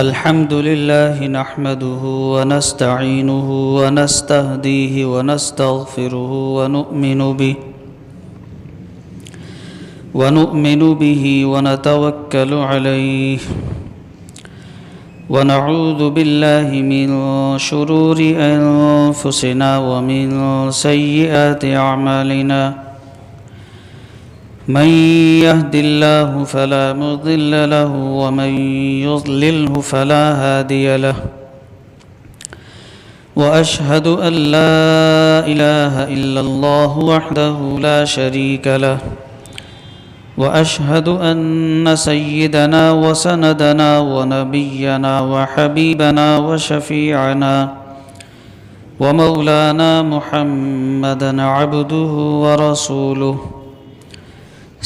الحمد لله نحمده ونستعينه ونستهديه ونستغفره ونؤمن به ونتوكل عليه ونعوذ بالله من شرور أنفسنا ومن سيئات أعمالنا من يهد الله فلا مضل له ومن يضلله فلا هادي له وأشهد أن لا إله إلا الله وحده لا شريك له وأشهد أن سيدنا وسندنا ونبينا وحبيبنا وشفيعنا ومولانا محمدا عبده ورسوله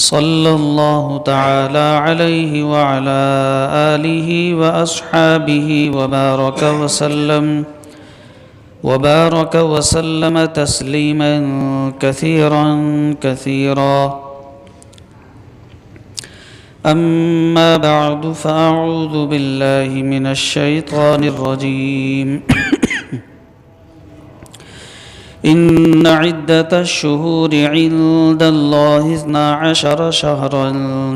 صلى الله تعالى عليه وعلى آله وأصحابه وبارك وسلم تسليما كثيرا أما بعد فأعوذ بالله من الشيطان الرجيم إن عدة الشهور عند الله 12 شهرا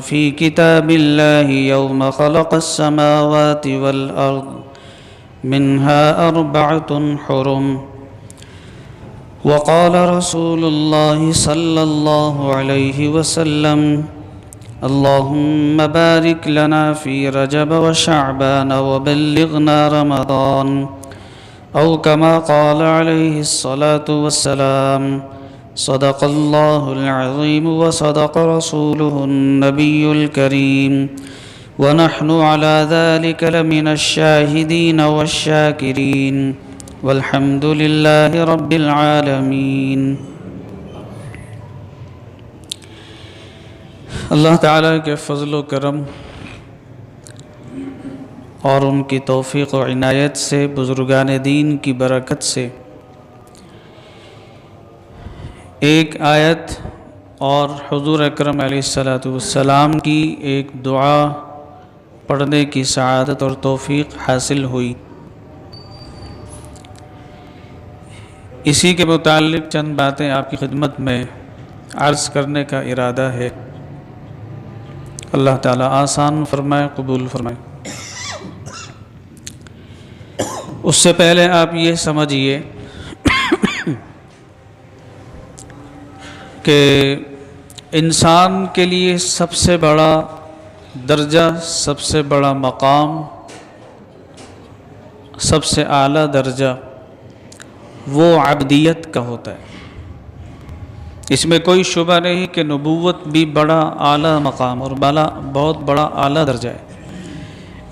في كتاب الله يوم خلق السماوات والأرض منها 4 حرم وقال رسول الله صلى الله عليه وسلم اللهم بارك لنا في رجب وشعبان وبلغنا رمضان أو كما قال عليه الصلاة والسلام صدق الله العظيم وصدق رسوله النبي الكريم ونحن على ذلك لمن الشاهدين والشاكرين والحمد لله رب العالمين۔ اللہ تعالیٰ کے فضل و کرم اور ان کی توفیق و عنایت سے، بزرگان دین کی برکت سے ایک آیت اور حضور اکرم علیہ السلام کی ایک دعا پڑھنے کی سعادت اور توفیق حاصل ہوئی۔ اسی کے متعلق چند باتیں آپ کی خدمت میں عرض کرنے کا ارادہ ہے۔ اللہ تعالیٰ آسان فرمائے، قبول فرمائے۔ اس سے پہلے آپ یہ سمجھیے کہ انسان کے لیے سب سے بڑا درجہ، سب سے بڑا مقام، سب سے اعلیٰ درجہ وہ عبدیت کا ہوتا ہے۔ اس میں کوئی شبہ نہیں کہ نبوت بھی بڑا اعلیٰ مقام اور بہت بڑا اعلیٰ درجہ ہے،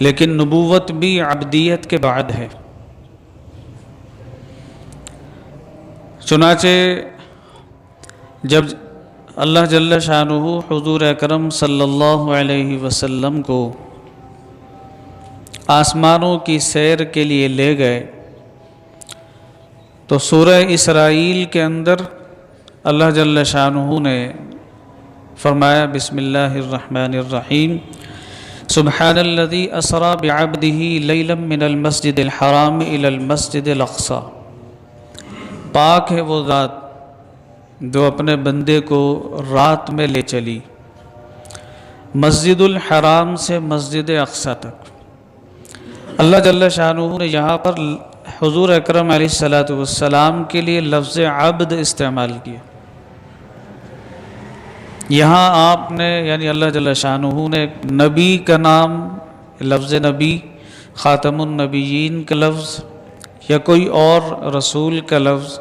لیکن نبوت بھی عبدیت کے بعد ہے۔ چنانچہ جب اللہ جل شانہ حضور اکرم صلی اللہ علیہ وسلم کو آسمانوں کی سیر کے لیے لے گئے تو سورہ اسرائیل کے اندر اللہ جل شانہ نے فرمایا بسم اللہ الرحمن الرحیم سبحان الذی اسری بعبدہ لیلا من المسجد الحرام الی المسجد الاقصی، پاک ہے وہ ذات جو اپنے بندے کو رات میں لے چلی مسجد الحرام سے مسجد اقصی تک۔ اللہ جل شانہ نے یہاں پر حضور اکرم علیہ السلام کے لیے لفظ عبد استعمال کیا۔ یہاں آپ نے یعنی اللہ جل شانہ نے نبی کا نام، لفظ نبی، خاتم النبیین کا لفظ یا کوئی اور رسول کا لفظ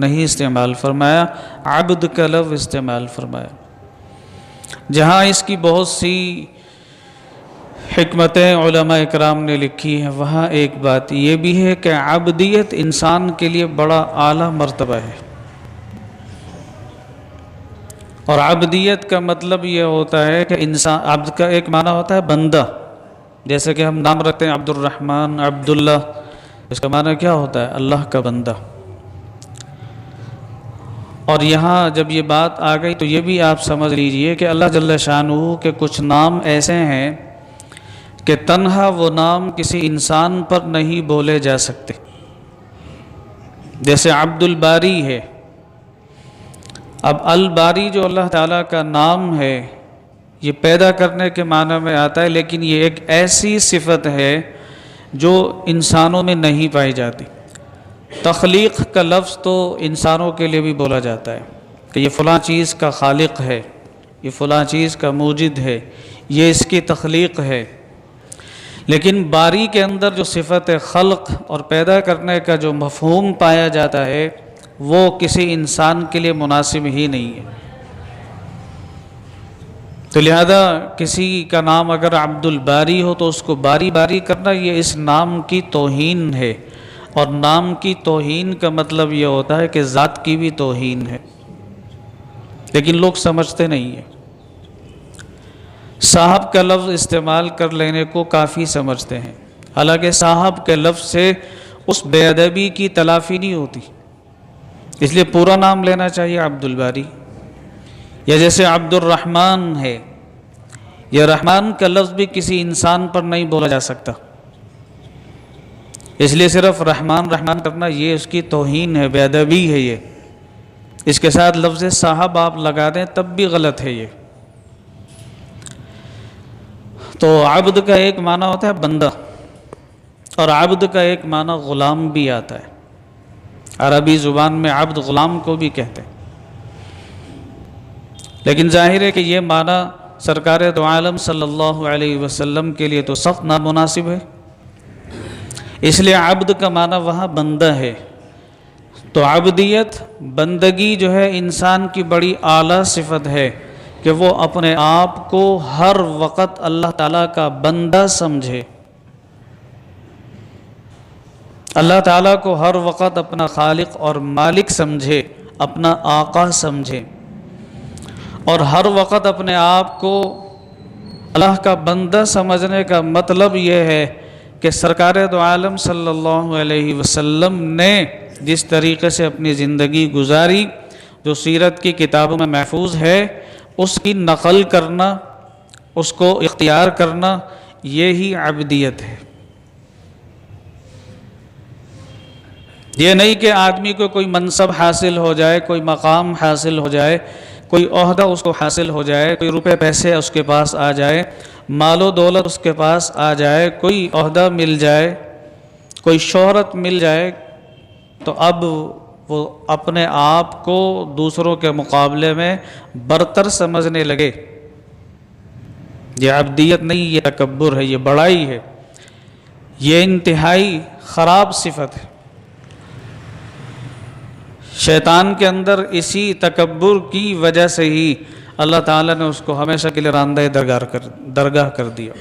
نہیں استعمال فرمایا، عبد کا لفظ استعمال فرمایا۔ جہاں اس کی بہت سی حکمتیں علماء اکرام نے لکھی ہیں، وہاں ایک بات یہ بھی ہے کہ عبدیت انسان کے لیے بڑا اعلیٰ مرتبہ ہے، اور عبدیت کا مطلب یہ ہوتا ہے کہ انسان، عبد کا ایک معنی ہوتا ہے بندہ، جیسے کہ ہم نام رکھتے ہیں عبد الرحمن، عبداللہ، اس کا معنی کیا ہوتا ہے؟ اللہ کا بندہ۔ اور یہاں جب یہ بات آ گئی تو یہ بھی آپ سمجھ لیجئے کہ اللہ جل شانہ کے کچھ نام ایسے ہیں کہ تنہا وہ نام کسی انسان پر نہیں بولے جا سکتے. جیسے عبد الباری ہے. اب الباری جو اللہ تعالیٰ کا نام ہے یہ پیدا کرنے کے معنی میں آتا ہے، لیکن یہ ایک ایسی صفت ہے جو انسانوں میں نہیں پائی جاتی. تخلیق کا لفظ تو انسانوں کے لیے بھی بولا جاتا ہے کہ یہ فلاں چیز کا خالق ہے، یہ فلاں چیز کا موجد ہے، یہ اس کی تخلیق ہے. لیکن باری کے اندر جو صفت خلق اور پیدا کرنے کا جو مفہوم پایا جاتا ہے وہ کسی انسان کے لیے مناسب ہی نہیں ہے. تو لہذا کسی کا نام اگر عبد الباری ہو تو اس کو باری باری کرنا یہ اس نام کی توہین ہے، اور نام کی توہین کا مطلب یہ ہوتا ہے کہ ذات کی بھی توہین ہے. لیکن لوگ سمجھتے نہیں ہیں. صاحب کا لفظ استعمال کر لینے کو کافی سمجھتے ہیں، حالانکہ صاحب کے لفظ سے اس بے ادبی کی تلافی نہیں ہوتی، اس لیے پورا نام لینا چاہیے عبد الباری. یا جیسے عبد الرحمن ہے، یہ رحمان کا لفظ بھی کسی انسان پر نہیں بولا جا سکتا، اس لیے صرف رحمان رحمان کرنا یہ اس کی توہین ہے، بے ادبی ہے. یہ اس کے ساتھ لفظ صاحب آپ لگا دیں تب بھی غلط ہے. یہ تو عبد کا ایک معنی ہوتا ہے بندہ، اور عبد کا ایک معنی غلام بھی آتا ہے. عربی زبان میں عبد غلام کو بھی کہتے ہیں، لیکن ظاہر ہے کہ یہ معنی سرکار دو عالم صلی اللہ علیہ وسلم کے لیے تو سخت نامناسب ہے. اس لیے عبد کا معنی وہاں بندہ ہے. تو عبدیت، بندگی جو ہے انسان کی بڑی اعلیٰ صفت ہے کہ وہ اپنے آپ کو ہر وقت اللہ تعالیٰ کا بندہ سمجھے، اللہ تعالیٰ کو ہر وقت اپنا خالق اور مالک سمجھے، اپنا آقا سمجھے، اور ہر وقت اپنے آپ کو اللہ کا بندہ سمجھنے کا مطلب یہ ہے کہ سرکار دو عالم صلی اللہ علیہ وسلم نے جس طریقے سے اپنی زندگی گزاری، جو سیرت کی کتابوں میں محفوظ ہے، اس کی نقل کرنا، اس کو اختیار کرنا، یہی عبدیت ہے. یہ نہیں کہ آدمی کو کوئی منصب حاصل ہو جائے، کوئی مقام حاصل ہو جائے، کوئی عہدہ اس کو حاصل ہو جائے، کوئی روپے پیسے اس کے پاس آ جائے، مال و دولت اس کے پاس آ جائے، کوئی عہدہ مل جائے، کوئی شہرت مل جائے، تو اب وہ اپنے آپ کو دوسروں کے مقابلے میں برتر سمجھنے لگے. یہ عبدیت نہیں، یہ تکبر ہے، یہ بڑائی ہے، یہ انتہائی خراب صفت ہے. شیطان کے اندر اسی تکبر کی وجہ سے ہی اللہ تعالیٰ نے اس کو ہمیشہ کے لیے راندہ درگاہ کر دیا.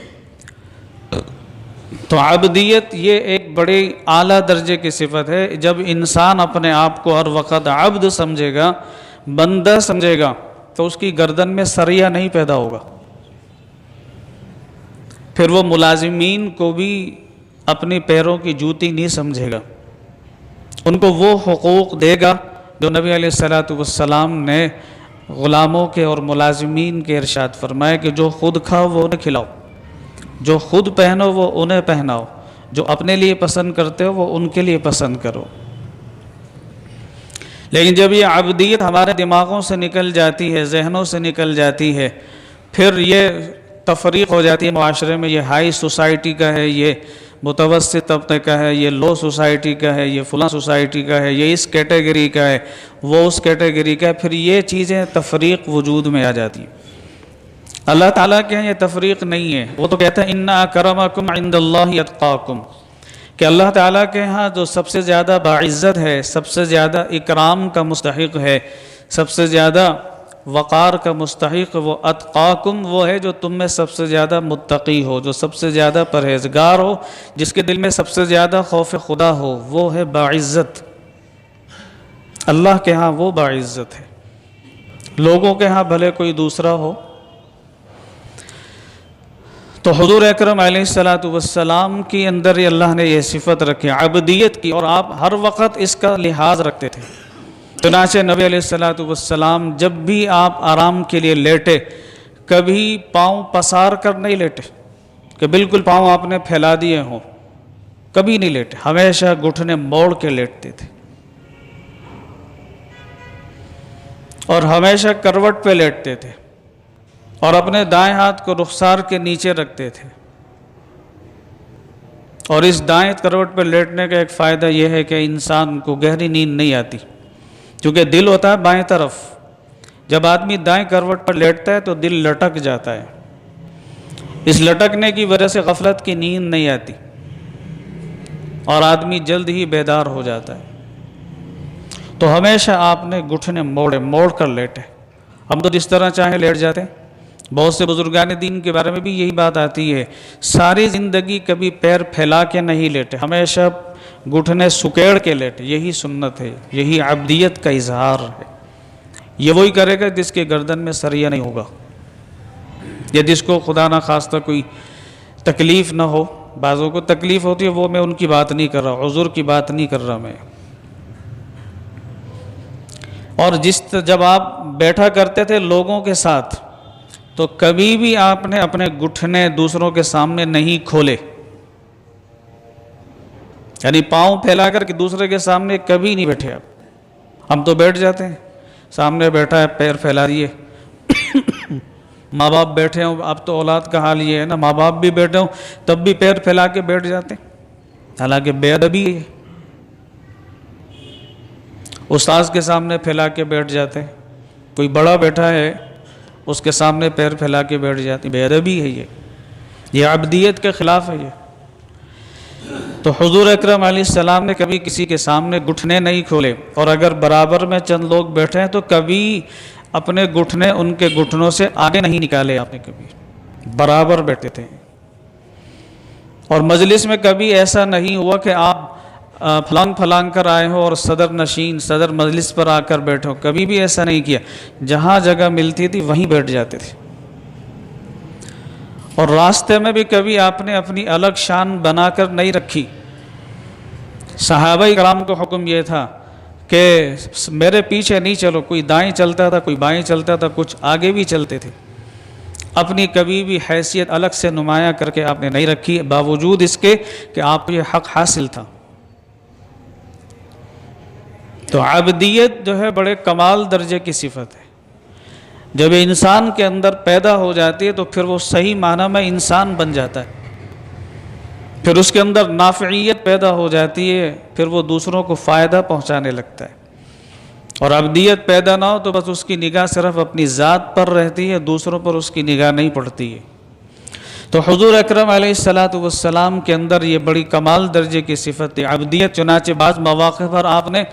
تو عبدیت یہ ایک بڑے اعلیٰ درجے کی صفت ہے. جب انسان اپنے آپ کو ہر وقت عبد سمجھے گا، بندہ سمجھے گا، تو اس کی گردن میں سریا نہیں پیدا ہوگا. پھر وہ ملازمین کو بھی اپنی پیروں کی جوتی نہیں سمجھے گا، ان کو وہ حقوق دے گا جو نبی علیہ السلام نے غلاموں کے اور ملازمین کے ارشاد فرمائے کہ جو خود کھاؤ وہ انہیں کھلاؤ، جو خود پہنو وہ انہیں پہناؤ، جو اپنے لیے پسند کرتے ہو وہ ان کے لیے پسند کرو. لیکن جب یہ عبدیت ہمارے دماغوں سے نکل جاتی ہے، ذہنوں سے نکل جاتی ہے، پھر یہ تفریق ہو جاتی ہے معاشرے میں. یہ ہائی سوسائٹی کا ہے، یہ متوسط طبقے کا ہے، یہ لو سوسائٹی کا ہے، یہ فلاں سوسائٹی کا ہے، یہ اس کیٹیگری کا ہے، وہ اس کیٹیگری کا ہے. پھر یہ چیزیں تفریق وجود میں آ جاتی ہیں. اللہ تعالیٰ کے ہیں یہ تفریق نہیں ہے. وہ تو کہتا ہے ان اکرمکم عند اللہ اتقاکم، کہ اللہ تعالیٰ کے ہاں جو سب سے زیادہ باعزت ہے، سب سے زیادہ اکرام کا مستحق ہے، سب سے زیادہ وقار کا مستحق، وہ اتقاکم، وہ ہے جو تم میں سب سے زیادہ متقی ہو، جو سب سے زیادہ پرہیزگار ہو، جس کے دل میں سب سے زیادہ خوف خدا ہو، وہ ہے باعزت. اللہ کے ہاں وہ باعزت ہے، لوگوں کے ہاں بھلے کوئی دوسرا ہو. تو حضور اکرم علیہ السلام کی اندر اللہ نے یہ صفت رکھی عبدیت کی، اور آپ ہر وقت اس کا لحاظ رکھتے تھے. چنانچہ نبی علیہ الصلوۃ والسلام جب بھی آپ آرام کے لیے لیٹے کبھی پاؤں پسار کر نہیں لیٹے کہ بالکل پاؤں آپ نے پھیلا دیے ہوں، کبھی نہیں لیٹے، ہمیشہ گھٹنے موڑ کے لیٹتے تھے اور ہمیشہ کروٹ پہ لیٹتے تھے اور اپنے دائیں ہاتھ کو رخسار کے نیچے رکھتے تھے۔ اور اس دائیں کروٹ پہ لیٹنے کا ایک فائدہ یہ ہے کہ انسان کو گہری نیند نہیں آتی، کیونکہ دل ہوتا ہے بائیں طرف، جب آدمی دائیں کروٹ پر لیٹتا ہے تو دل لٹک جاتا ہے، اس لٹکنے کی وجہ سے غفلت کی نیند نہیں آتی اور آدمی جلد ہی بیدار ہو جاتا ہے۔ تو ہمیشہ آپ نے گھٹنے موڑ کر لیٹے، ہم تو جس طرح چاہیں لیٹ جاتے ہیں۔ بہت سے بزرگان دین کے بارے میں بھی یہی بات آتی ہے، ساری زندگی کبھی پیر پھیلا کے نہیں لیٹے، ہمیشہ گھٹنے سکیڑ کے لیٹے، یہی سنت ہے، یہی عبدیت کا اظہار ہے۔ یہ وہی کرے گا جس کے گردن میں سریا نہیں ہوگا یا جس کو خدا نہ خواستہ کوئی تکلیف نہ ہو۔ بعضوں کو تکلیف ہوتی ہے، وہ میں ان کی بات نہیں کر رہا، عذر کی بات نہیں کر رہا میں۔ اور جب آپ بیٹھا کرتے تھے لوگوں کے ساتھ تو کبھی بھی آپ نے اپنے گھٹنے دوسروں کے سامنے نہیں کھولے، یعنی پاؤں پھیلا کر کے دوسرے کے سامنے کبھی نہیں بیٹھے آپ۔ ہم تو بیٹھ جاتے ہیں، سامنے بیٹھا ہے پیر پھیلا دیے، ماں باپ بیٹھے ہوں، اب تو اولاد کا حال یہ ہے نا، ماں باپ بھی بیٹھے ہوں تب بھی پیر پھیلا کے بیٹھ جاتے ہیں، حالانکہ بے ادبی ہے۔ استاذ کے سامنے پھیلا کے بیٹھ جاتے ہیں، کوئی بڑا بیٹھا ہے اس کے سامنے پیر پھیلا کے بیٹھ جاتے ہیں، بے ادبی ہے یہ عبدیت کے خلاف ہے یہ۔ تو حضور اکرم علیہ السلام نے کبھی کسی کے سامنے گھٹنے نہیں کھولے، اور اگر برابر میں چند لوگ بیٹھے ہیں تو کبھی اپنے گھٹنے ان کے گھٹنوں سے آگے نہیں نکالے، آپ نے کبھی برابر بیٹھے تھے۔ اور مجلس میں کبھی ایسا نہیں ہوا کہ آپ پھلانگ کر آئے ہو اور صدر مجلس پر آ کر بیٹھے ہو، کبھی بھی ایسا نہیں کیا، جہاں جگہ ملتی تھی وہیں بیٹھ جاتے تھے۔ اور راستے میں بھی کبھی آپ نے اپنی الگ شان بنا کر نہیں رکھی۔ صحابہ کرام کو حکم یہ تھا کہ میرے پیچھے نہیں چلو، کوئی دائیں چلتا تھا، کوئی بائیں چلتا تھا، کچھ آگے بھی چلتے تھے، اپنی کبھی بھی حیثیت الگ سے نمایاں کر کے آپ نے نہیں رکھی، باوجود اس کے کہ آپ کو یہ حق حاصل تھا۔ تو عبدیت جو ہے بڑے کمال درجے کی صفت ہے، جب انسان کے اندر پیدا ہو جاتی ہے تو پھر وہ صحیح معنی میں انسان بن جاتا ہے، پھر اس کے اندر نافعیت پیدا ہو جاتی ہے، پھر وہ دوسروں کو فائدہ پہنچانے لگتا ہے۔ اور عبدیت پیدا نہ ہو تو بس اس کی نگاہ صرف اپنی ذات پر رہتی ہے، دوسروں پر اس کی نگاہ نہیں پڑتی ہے۔ تو حضور اکرم علیہ الصلوۃ والسلام کے اندر یہ بڑی کمال درجے کی صفت ہے عبدیت۔ چنانچہ بعض مواقع پر آپ نے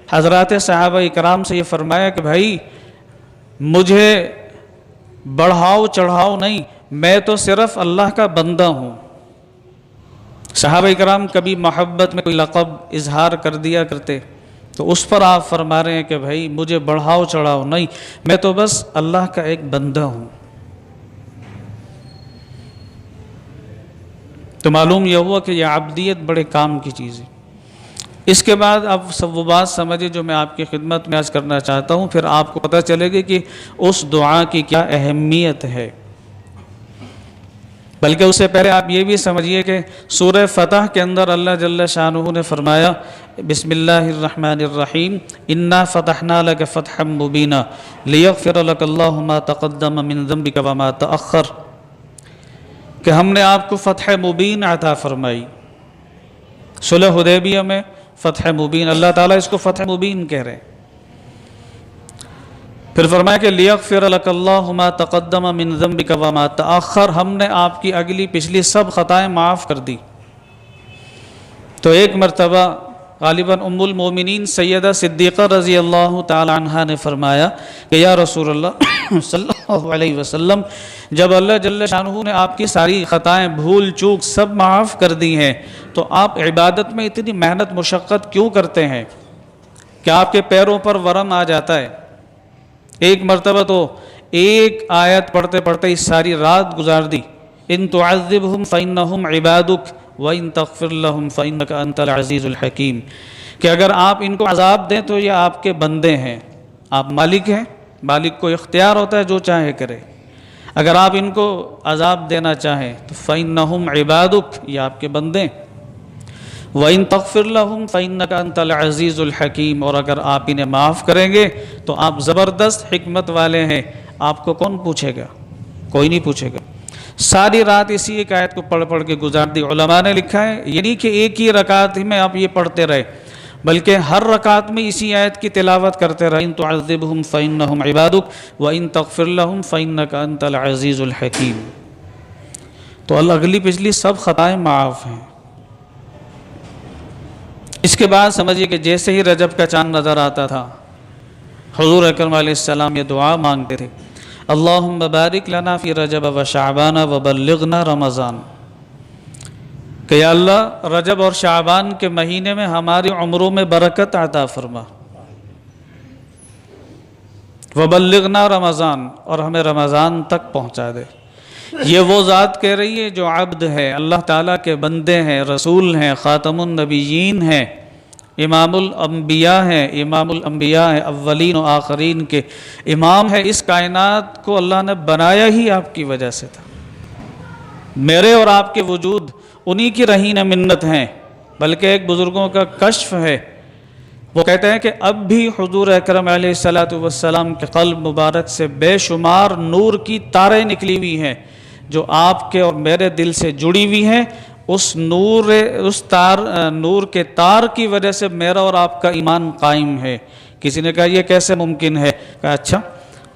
حضرات صحابہ کرام سے یہ فرمایا کہ بھائی مجھے بڑھاؤ چڑھاؤ نہیں، میں تو صرف اللہ کا بندہ ہوں۔ صحابہ کرام کبھی محبت میں کوئی لقب اظہار کر دیا کرتے تو اس پر آپ فرما رہے ہیں کہ بھائی مجھے بڑھاؤ چڑھاؤ نہیں، میں تو بس اللہ کا ایک بندہ ہوں۔ تو معلوم یہ ہوا کہ یہ عبدیت بڑے کام کی چیز ہے۔ اس کے بعد اب سب وہ بات سمجھے جو میں آپ کی خدمت میں عرض کرنا چاہتا ہوں، پھر آپ کو پتہ چلے گی کہ اس دعا کی کیا اہمیت ہے۔ بلکہ اس سے پہلے آپ یہ بھی سمجھیے کہ سورہ فتح کے اندر اللہ جل شانہ نے فرمایا بسم اللہ الرحمن الرحیم انا فتحنا لک فتحا مبینا لیغفر لک اللہ ما تقدم من ذنبک وما تأخر، کہ ہم نے آپ کو فتح مبین عطا فرمائی۔ صلح حدیبیہ میں فتح مبین، اللہ تعالیٰ اس کو فتح مبین کہہ رہے ہیں۔ پھر فرمایا کہ لیغفر لک اللہ ما تقدم من ذنبک وما تأخر، ہم نے آپ کی اگلی پچھلی سب خطائیں معاف کر دی۔ تو ایک مرتبہ غالباً ام المومنین سیدہ صدیقہ رضی اللہ تعالی عنہا نے فرمایا کہ یا رسول اللہ صلی اللہ علیہ وسلم، جب اللہ جل شانہ نے آپ کی ساری خطائیں بھول چوک سب معاف کر دی ہیں تو آپ عبادت میں اتنی محنت مشقت کیوں کرتے ہیں کہ آپ کے پیروں پر ورم آ جاتا ہے؟ ایک مرتبہ تو ایک آیت پڑھتے پڑھتے اس ساری رات گزار دی، ان تعذبہم فإنہم عبادک وَإِن تَغْفِرْ لَهُمْ فَإِنَّكَ أَنْتَ الْعَزِيزُ الْحَكِيمُ، کہ اگر آپ ان کو عذاب دیں تو یہ آپ کے بندے ہیں، آپ مالک ہیں، مالک کو اختیار ہوتا ہے جو چاہے کرے، اگر آپ ان کو عذاب دینا چاہیں تو فَإِنَّهُمْ عِبَادُكَ، یہ آپ کے بندے ہیں، وَإِن تَغْفِرْ لَهُمْ فَإِنَّكَ أَنْتَ الْعَزِيزُ الْحَكِيمُ، اور اگر آپ انہیں معاف کریں گے تو آپ زبردست حکمت والے ہیں، آپ کو کون پوچھے گا؟ کوئی نہیں پوچھے گا۔ ساری رات اسی ایک آیت کو پڑھ پڑھ کے گزار دی۔ علماء نے لکھا ہے یہ نہیں کہ ایک ہی رکعت میں آپ یہ پڑھتے رہے، بلکہ ہر رکعت میں اسی آیت کی تلاوت کرتے رہے، إِن تُعَذِّبْهُمْ فَإِنَّهُمْ عِبَادُكَ وَإِن تَغْفِرْ لَهُمْ فَإِنَّكَ أَنْتَ الْعَزِيزُ الْحَكِيمُ۔ تو اگلی پچھلی سب خطائیں معاف ہیں۔ اس کے بعد سمجھیے کہ جیسے ہی رجب کا چاند نظر آتا تھا، حضور اکرم علیہ السلام یہ دعا مانگتے تھے، اللہم بارک لنا فی رجب و شعبان وبلغنا رمضان، کہ یا اللہ رجب اور شعبان کے مہینے میں ہماری عمروں میں برکت عطا فرما، وبلغنا رمضان، اور ہمیں رمضان تک پہنچا دے۔ یہ وہ ذات کہہ رہی ہے جو عبد ہے، اللہ تعالیٰ کے بندے ہیں، رسول ہیں، خاتم النبیین ہیں، امام الانبیاء ہیں، امام الانبیاء ہیں، اولین و آخرین کے امام ہے۔ اس کائنات کو اللہ نے بنایا ہی آپ کی وجہ سے تھا۔ میرے اور آپ کے وجود انہی کی رہین منت ہیں، بلکہ ایک بزرگوں کا کشف ہے، وہ کہتے ہیں کہ اب بھی حضور اکرم علیہ السلام کے قلب مبارک سے بے شمار نور کی تاریں نکلی ہوئی ہیں جو آپ کے اور میرے دل سے جڑی ہوئی ہیں۔ اس نور کے تار کی وجہ سے میرا اور آپ کا ایمان قائم ہے۔ کسی نے کہا یہ کیسے ممکن ہے؟ کہا اچھا،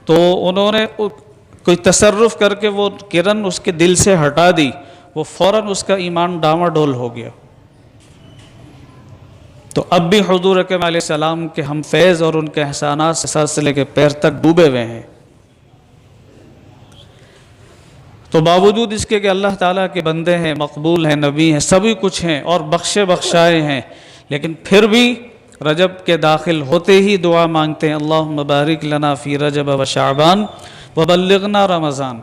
تو انہوں نے کوئی تصرف کر کے وہ کرن اس کے دل سے ہٹا دی، وہ فوراً اس کا ایمان ڈاواڈول ہو گیا۔ تو اب بھی حضور اکرم علیہ السلام کے ہم فیض اور ان کے احسانات سے سر سے لے کے پیر تک ڈوبے ہوئے ہیں۔ تو باوجود اس کے کہ اللہ تعالیٰ کے بندے ہیں، مقبول ہیں، نبی ہیں، سبھی کچھ ہیں اور بخشے بخشائے ہیں، لیکن پھر بھی رجب کے داخل ہوتے ہی دعا مانگتے ہیں، اللہم بارک لنا فی رجب و شعبان وبلغنا رمضان،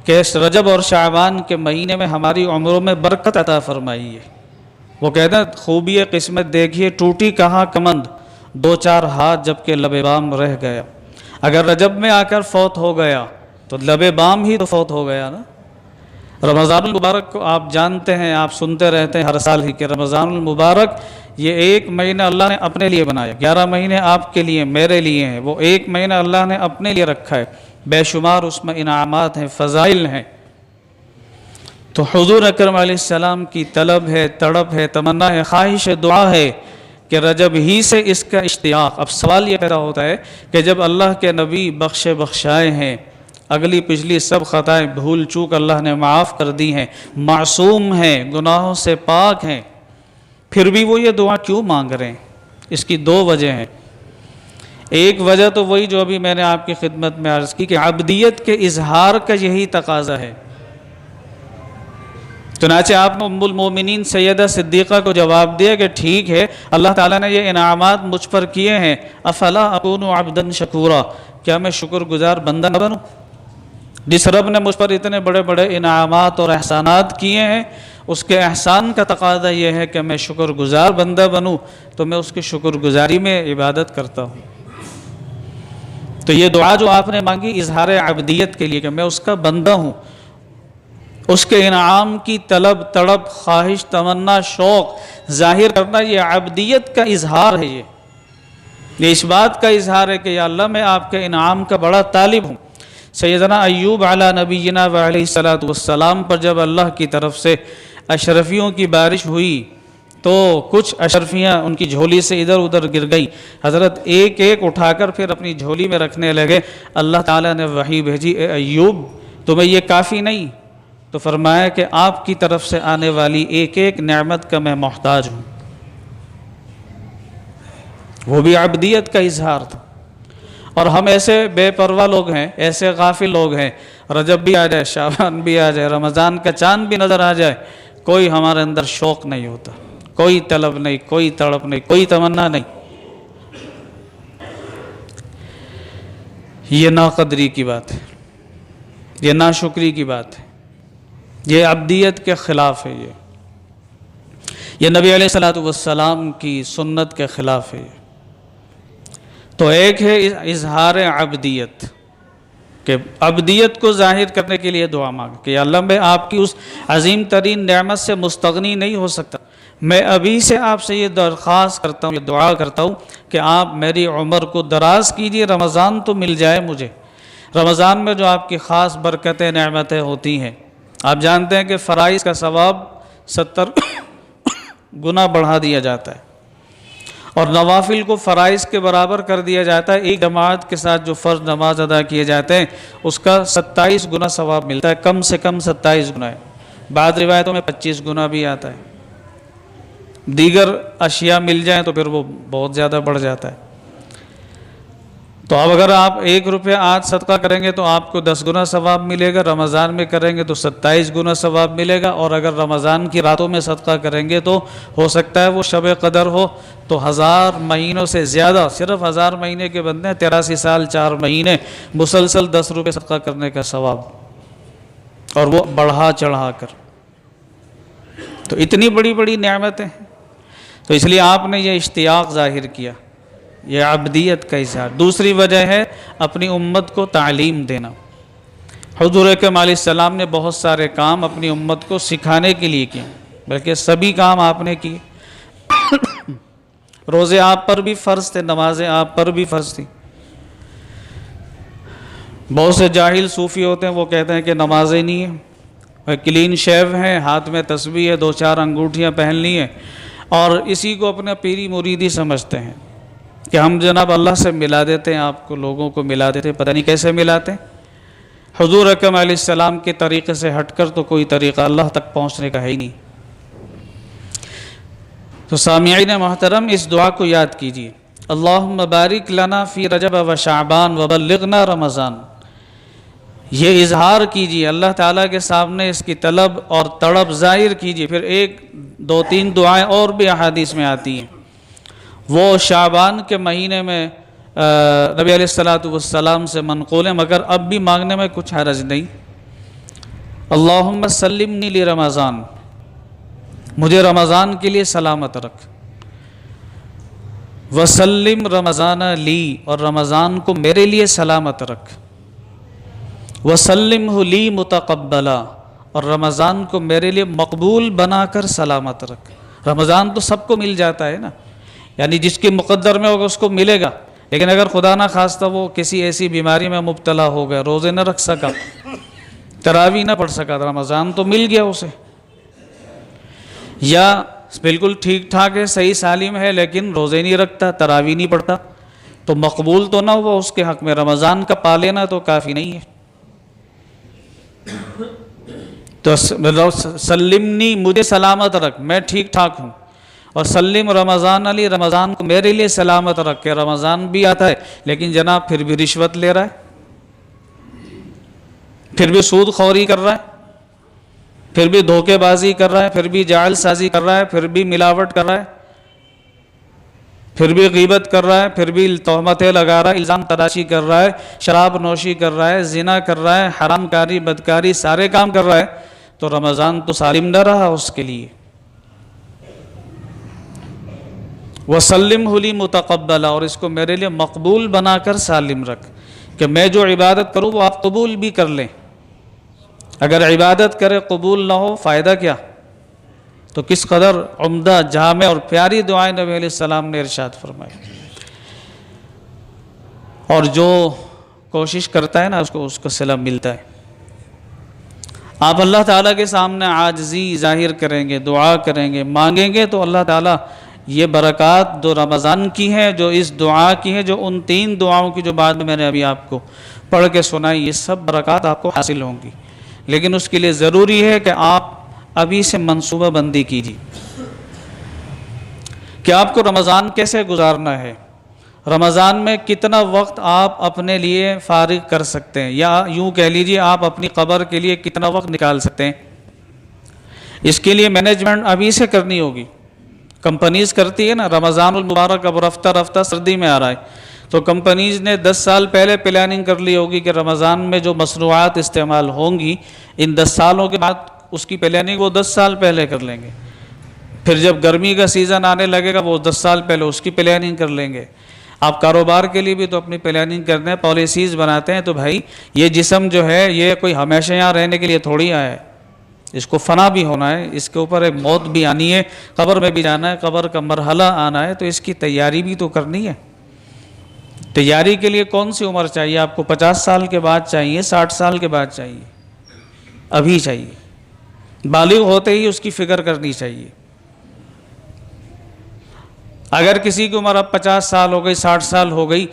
کہ اس رجب اور شعبان کے مہینے میں ہماری عمروں میں برکت عطا فرمائیے۔ وہ کہتے ہیں خوبی قسمت دیکھیے ٹوٹی کہاں کمند، دو چار ہاتھ جب کہ لب بام رہ گیا۔ اگر رجب میں آ کر فوت ہو گیا تو لب بام ہی تو فوت ہو گیا نا۔ رمضان المبارک کو آپ جانتے ہیں، آپ سنتے رہتے ہیں ہر سال ہی کہ رمضان المبارک یہ ایک مہینہ اللہ نے اپنے لیے بنایا، 11 مہینے آپ کے لیے، میرے لیے ہیں، وہ ایک مہینہ اللہ نے اپنے لیے رکھا ہے، بے شمار اس میں انعامات ہیں، فضائل ہیں۔ تو حضور اکرم علیہ السلام کی طلب ہے، تڑپ ہے، تمنا ہے، خواہش ہے، دعا ہے کہ رجب ہی سے اس کا اشتیاق۔ اب سوال یہ پیدا ہوتا ہے کہ جب اللہ کے نبی بخشے بخشائے ہیں، اگلی پچھلی سب خطائیں بھول چوک اللہ نے معاف کر دی ہیں، معصوم ہیں، گناہوں سے پاک ہیں، پھر بھی وہ یہ دعا کیوں مانگ رہے ہیں؟ اس کی دو وجہ ہیں۔ ایک وجہ تو وہی جو ابھی میں نے آپ کی خدمت میں عرض کی کہ عبدیت کے اظہار کا یہی تقاضا ہے۔ چنانچہ آپ نے ام المومنین سیدہ صدیقہ کو جواب دیا کہ ٹھیک ہے، اللہ تعالیٰ نے یہ انعامات مجھ پر کیے ہیں، افلا اکون عبدا شکورا، کیا میں شکر گزار بندہ نہ بنوں؟ جس رب نے مجھ پر اتنے بڑے بڑے انعامات اور احسانات کیے ہیں، اس کے احسان کا تقاضا یہ ہے کہ میں شکر گزار بندہ بنوں، تو میں اس کی شکر گزاری میں عبادت کرتا ہوں۔ تو یہ دعا جو آپ نے مانگی اظہار عبدیت کے لیے کہ میں اس کا بندہ ہوں، اس کے انعام کی طلب، تڑپ، خواہش، تمنا، شوق ظاہر کرنا، یہ عبدیت کا اظہار ہے۔ یہ اس بات کا اظہار ہے کہ یا اللہ میں آپ کے انعام کا بڑا طالب ہوں۔ سیدنا ایوب علی نبینا و علیہ السلام پر جب اللہ کی طرف سے اشرفیوں کی بارش ہوئی تو کچھ اشرفیاں ان کی جھولی سے ادھر ادھر گر گئی، حضرت ایک ایک اٹھا کر پھر اپنی جھولی میں رکھنے لگے۔ اللہ تعالیٰ نے وحی بھیجی، اے ایوب تمہیں یہ کافی نہیں؟ تو فرمایا کہ آپ کی طرف سے آنے والی ایک ایک نعمت کا میں محتاج ہوں۔ وہ بھی عبدیت کا اظہار تھا۔ اور ہم ایسے بے پرواہ لوگ ہیں، ایسے غافل لوگ ہیں، رجب بھی آ جائے، شعبان بھی آ جائے، رمضان کا چاند بھی نظر آ جائے، کوئی ہمارے اندر شوق نہیں ہوتا، کوئی طلب نہیں، کوئی تڑپ نہیں، کوئی تمنا نہیں۔ یہ ناقدری کی بات ہے، یہ ناشکری کی بات ہے، یہ عبدیت کے خلاف ہے۔ یہ نبی علیہ الصلوۃ والسلام کی سنت کے خلاف ہے۔ تو ایک ہے اظہار عبدیت، کہ عبدیت کو ظاہر کرنے کے لیے دعا مانگ کہ یا اللہ میں آپ کی اس عظیم ترین نعمت سے مستغنی نہیں ہو سکتا، میں ابھی سے آپ سے یہ درخواست کرتا ہوں، یہ دعا کرتا ہوں کہ آپ میری عمر کو دراز کیجیے، رمضان تو مل جائے مجھے۔ رمضان میں جو آپ کی خاص برکتیں نعمتیں ہوتی ہیں، آپ جانتے ہیں کہ فرائض کا ثواب 70 گنا بڑھا دیا جاتا ہے، اور نوافل کو فرائض کے برابر کر دیا جاتا ہے۔ ایک جماعت کے ساتھ جو فرض نماز ادا کیے جاتے ہیں اس کا 27 گنا ثواب ملتا ہے، کم سے کم 27 گنا ہے، بعض روایتوں میں 25 گنا بھی آتا ہے۔ دیگر اشیاء مل جائیں تو پھر وہ بہت زیادہ بڑھ جاتا ہے۔ تو اب اگر آپ 1 روپیہ آج صدقہ کریں گے تو آپ کو 10 گنا ثواب ملے گا، رمضان میں کریں گے تو 27 گنا ثواب ملے گا، اور اگر رمضان کی راتوں میں صدقہ کریں گے تو ہو سکتا ہے وہ شب قدر ہو، تو 1000 مہینوں سے زیادہ، صرف 1000 مہینے کے بندے 83 سال 4 مہینے مسلسل 10 روپے صدقہ کرنے کا ثواب، اور وہ بڑھا چڑھا کر۔ تو اتنی بڑی بڑی نعمتیں ہیں، تو اس لیے آپ نے یہ اشتیاق ظاہر کیا، یہ عبدیت کا اظہار۔ دوسری وجہ ہے اپنی امت کو تعلیم دینا۔ حضور اکرم علیہ السلام نے بہت سارے کام اپنی امت کو سکھانے کے لیے کیے، بلکہ سبھی کام آپ نے کیے۔ روزے آپ پر بھی فرض تھے، نمازیں آپ پر بھی فرض تھی۔ بہت سے جاہل صوفی ہوتے ہیں، وہ کہتے ہیں کہ نمازیں نہیں ہیں، کلین شیو ہیں، ہاتھ میں تسبیح ہے، 2-4 انگوٹھیاں پہن لی ہیں، اور اسی کو اپنا پیری مریدی سمجھتے ہیں کہ ہم جناب اللہ سے ملا دیتے ہیں، آپ کو لوگوں کو ملا دیتے ہیں، پتہ نہیں کیسے ملاتے ہیں۔ حضور اکرم علیہ السلام کے طریقے سے ہٹ کر تو کوئی طریقہ اللہ تک پہنچنے کا ہے ہی نہیں۔ تو سامعین محترم، اس دعا کو یاد کیجیے، اللہم بارک لنا فی رجب و شعبان وبلغنا رمضان۔ یہ اظہار کیجیے اللہ تعالیٰ کے سامنے، اس کی طلب اور تڑپ ظاہر کیجیے۔ پھر 1-2-3 دعائیں اور بھی احادیث میں آتی ہیں۔ وہ شعبان کے مہینے میں نبی علیہ الصلوۃ والسلام سے منقول ہے، مگر اب بھی مانگنے میں کچھ حرج نہیں۔ اللہم سلمنی لرمضان، مجھے رمضان کے لیے سلامت رکھ، وسلم رمضان لی، اور رمضان کو میرے لیے سلامت رکھ، وسلمہ لی متقبلا، اور رمضان کو میرے لیے مقبول بنا کر سلامت رکھ۔ رمضان تو سب کو مل جاتا ہے نا، یعنی جس کے مقدر میں ہوگا اس کو ملے گا، لیکن اگر خدا نہ خواستہ وہ کسی ایسی بیماری میں مبتلا ہو گیا، روزے نہ رکھ سکا، تراویح نہ پڑھ سکا، رمضان تو مل گیا اسے۔ یا بالکل ٹھیک ٹھاک ہے، صحیح سالم ہے، لیکن روزے نہیں رکھتا، تراویح نہیں پڑھتا، تو مقبول تو نہ ہوا اس کے حق میں، رمضان کا پا لینا تو کافی نہیں ہے۔ تو سلمنی، مجھے سلامت رکھ، میں ٹھیک ٹھاک ہوں، اور سلم رمضان علی، رمضان کو میرے لیے سلامت رکھ کے۔ رمضان بھی آتا ہے لیکن جناب پھر بھی رشوت لے رہا ہے، پھر بھی سود خوری کر رہا ہے، پھر بھی دھوکے بازی کر رہا ہے، پھر بھی جعل سازی کر رہا ہے، پھر بھی ملاوٹ کر رہا ہے، پھر بھی غیبت کر رہا ہے، پھر بھی تہمتیں لگا رہا ہے، الزام تراشی کر رہا ہے، شراب نوشی کر رہا ہے، زنا کر رہا ہے، حرام کاری بدکاری سارے کام کر رہا ہے، تو رمضان تو سالم نہ رہا اس کے لیے۔ وَسَلِّمْهُ لِي مُتَقَبَّلًا، اور اس کو میرے لیے مقبول بنا کر سالم رکھ، کہ میں جو عبادت کروں وہ آپ قبول بھی کر لیں۔ اگر عبادت کرے قبول نہ ہو، فائدہ کیا؟ تو کس قدر عمدہ، جامع اور پیاری دعائیں نبی علیہ السلام نے ارشاد فرمائی۔ اور جو کوشش کرتا ہے نا اس کو صلہ ملتا ہے۔ آپ اللہ تعالیٰ کے سامنے عاجزی ظاہر کریں گے، دعا کریں گے، مانگیں گے، تو اللہ تعالیٰ یہ برکات جو رمضان کی ہیں، جو اس دعا کی ہیں، جو ان 3 دعاؤں کی جو بعد میں نے ابھی آپ کو پڑھ کے سنائی، یہ سب برکات آپ کو حاصل ہوں گی۔ لیکن اس کے لیے ضروری ہے کہ آپ ابھی سے منصوبہ بندی کیجیے کہ آپ کو رمضان کیسے گزارنا ہے، رمضان میں کتنا وقت آپ اپنے لیے فارغ کر سکتے ہیں، یا یوں کہہ لیجیے آپ اپنی قبر کے لیے کتنا وقت نکال سکتے ہیں۔ اس کے لیے مینجمنٹ ابھی سے کرنی ہوگی۔ کمپنیز کرتی ہے نا، رمضان المبارک اب رفتہ رفتہ سردی میں آ رہا ہے، تو کمپنیز نے 10 سال پہلے پلاننگ کر لی ہوگی کہ رمضان میں جو مصنوعات استعمال ہوں گی ان 10 سالوں کے بعد، اس کی پلاننگ وہ 10 سال پہلے کر لیں گے۔ پھر جب گرمی کا سیزن آنے لگے گا وہ 10 سال پہلے اس کی پلاننگ کر لیں گے۔ آپ کاروبار کے لیے بھی تو اپنی پلاننگ کرتے ہیں، پالیسیز بناتے ہیں، تو بھائی یہ جسم جو ہے یہ کوئی ہمیشہ یہاں رہنے کے لیے تھوڑی آیا ہے، اس کو فنا بھی ہونا ہے، اس کے اوپر ایک موت بھی آنی ہے، قبر میں بھی جانا ہے، قبر کا مرحلہ آنا ہے، تو اس کی تیاری بھی تو کرنی ہے۔ تیاری کے لیے کون سی عمر چاہیے آپ کو؟ 50 سال کے بعد چاہیے، 60 سال کے بعد چاہیے؟ ابھی چاہیے، بالغ ہوتے ہی اس کی فکر کرنی چاہیے۔ اگر کسی کی عمر اب 50 سال ہو گئی، 60 سال ہو گئی،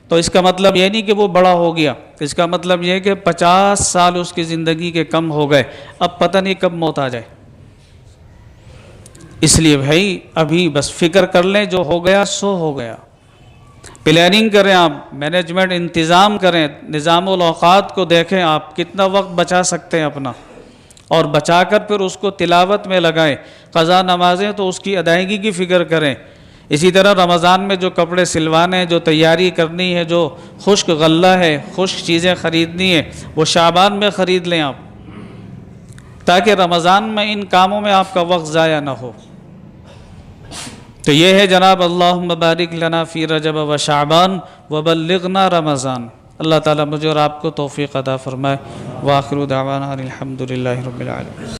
تو اس کا مطلب یہ نہیں کہ وہ بڑا ہو گیا، اس کا مطلب یہ کہ 50 سال اس کی زندگی کے کم ہو گئے، اب پتہ نہیں کب موت آ جائے۔ اس لیے بھائی ابھی بس فکر کر لیں، جو ہو گیا سو ہو گیا۔ پلاننگ کریں، آپ مینجمنٹ انتظام کریں، نظام الاوقات کو دیکھیں، آپ کتنا وقت بچا سکتے ہیں اپنا، اور بچا کر پھر اس کو تلاوت میں لگائیں۔ قضا نمازیں تو اس کی ادائیگی کی فکر کریں۔ اسی طرح رمضان میں جو کپڑے سلوانے ہیں، جو تیاری کرنی ہے، جو خشک غلہ ہے، خشک چیزیں خریدنی ہے، وہ شعبان میں خرید لیں آپ، تاکہ رمضان میں ان کاموں میں آپ کا وقت ضائع نہ ہو۔ تو یہ ہے جناب، اللہم بارک لنا فی رجب و شعبان وبلغنا رمضان۔ اللہ تعالیٰ مجھے اور آپ کو توفیق عطا فرمائے۔ وآخر دعوانا الحمدللہ رب العالمین۔